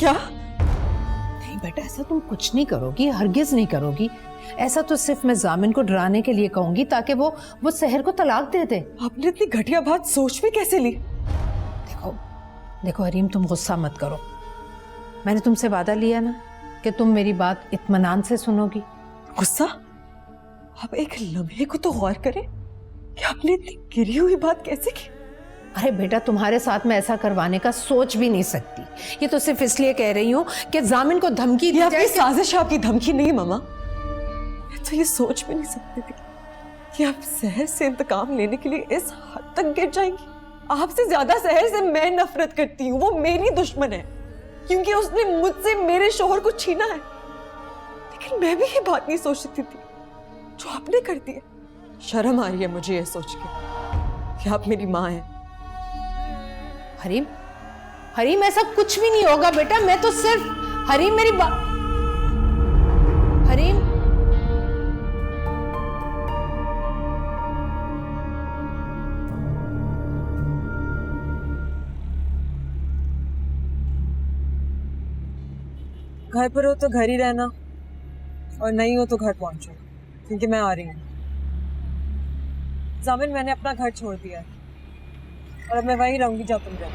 क्या? नहीं बेटा, ऐसा तुम कुछ नहीं करोगी, हरगिज नहीं करोगी। ऐसा तो सिर्फ मैं जामिन को डराने के लिए कहूंगी ताकि वो सहर को तलाक दे दे। आपने इतनी घटिया बात सोच में कैसे ली? देखो देखो हरीम, तुम गुस्सा मत करो। मैंने तुमसे वादा लिया ना कि तुम मेरी बात इत्मीनान से सुनोगी। गुस्सा? आप एक लम्हे को तो गौर करें कि आपने इतनी गिरी हुई बात कैसे की? अरे बेटा, तुम्हारे साथ मैं ऐसा करवाने का सोच भी नहीं सकती। ये तो सिर्फ इसलिए कह रही हूँ कि जामिन को धमकी दी ये आपकी जाए। साजिश, आपकी धमकी नहीं मामा। मैं तो ये सोच भी नहीं सकती थी कि आप सहर से इंतकाम लेने के लिए इस हद तक गिर जाएंगी। आपसे ज्यादा सहर से मैं नफरत करती हूँ। वो मेरी दुश्मन है क्योंकि उसने मुझसे मेरे शोहर को छीना है। लेकिन मैं भी ये बात नहीं सोच सकती थी जो आपने कर दी है। शर्म आ रही है मुझे ये सोच के कि आप मेरी माँ हैं। हरीम, हरीम ऐसा कुछ भी नहीं होगा बेटा। मैं तो सिर्फ हरीम मेरी बात। हरीम, घर पर हो तो घर ही रहना और नहीं हो तो घर पहुंचो, क्योंकि मैं आ रही हूँ। जामिन, मैंने अपना घर छोड़ दिया है और अब मैं वहीं रहूंगी जहाँ तुम रहो।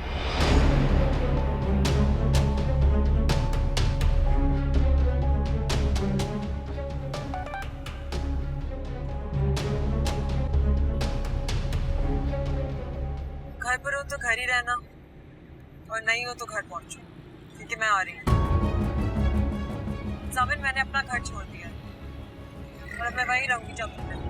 घर पर हो तो घर ही रहना और नहीं हो तो घर पहुंचो, क्योंकि मैं आ रही हूँ। जामिन, मैंने अपना घर छोड़ दिया है और अब मैं वहीं रहूंगी जहाँ तुम रहो।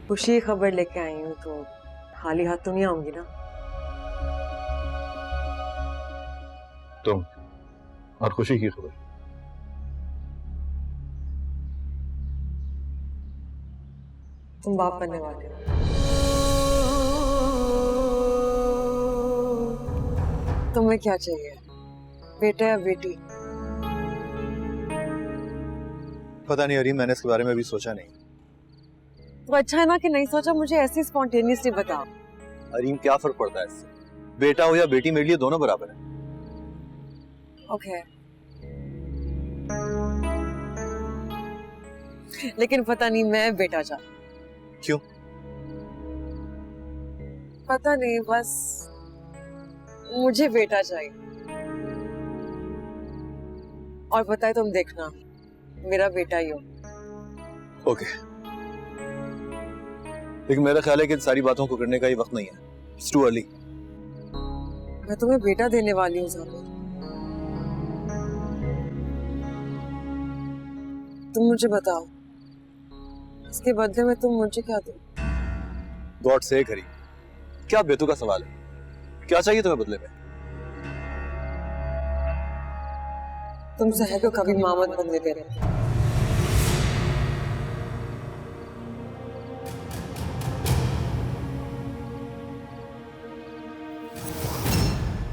खुशी खबर लेके आई हूँ तो खाली हाथ तो नहीं आऊंगी ना। तुम और खुशी की खबर? तुम बाप बनने वाले हो। तुम्हें क्या चाहिए, बेटा या बेटी? पता नहीं हरीम, मैंने इसके बारे में अभी सोचा नहीं। तो अच्छा है ना कि नहीं सोचा। मुझे ऐसे स्पॉन्टेनियसली बताओ। हरीम, क्या फर्क पड़ता है इससे? बेटा हो या बेटी, मेरे लिए दोनों बराबर है। ओके। लेकिन पता नहीं, मैं बेटा चाहती। क्यों? पता नहीं, बस मुझे बेटा चाहिए। और पता है, तुम देखना मेरा बेटा ही हो। ओके, लेकिन मेरा ख्याल है कि इन सारी बातों को करने का ये वक्त नहीं है। It's too early। मैं तुम्हें बेटा देने वाली हूँ जामिन। तुम मुझे बताओ, इसके बदले में तुम मुझे क्या दो? गॉड से हरीम, क्या बेतु का सवाल है? क्या चाहिए तुम्हें बदले में? तुम सहर को कभी माँ मत बनने देना।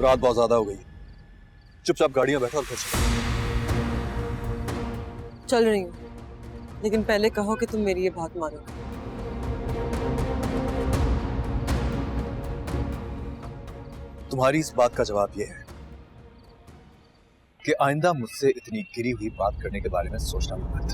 रात बहुत ज्यादा हो गई, चुपचाप गाड़ी में बैठो और घर चलो। चल रही हूँ, लेकिन पहले कहो कि तुम मेरी ये बात मानो। तुम्हारी इस बात का जवाब यह है कि आइंदा मुझसे इतनी गिरी हुई बात करने के बारे में सोचना मत।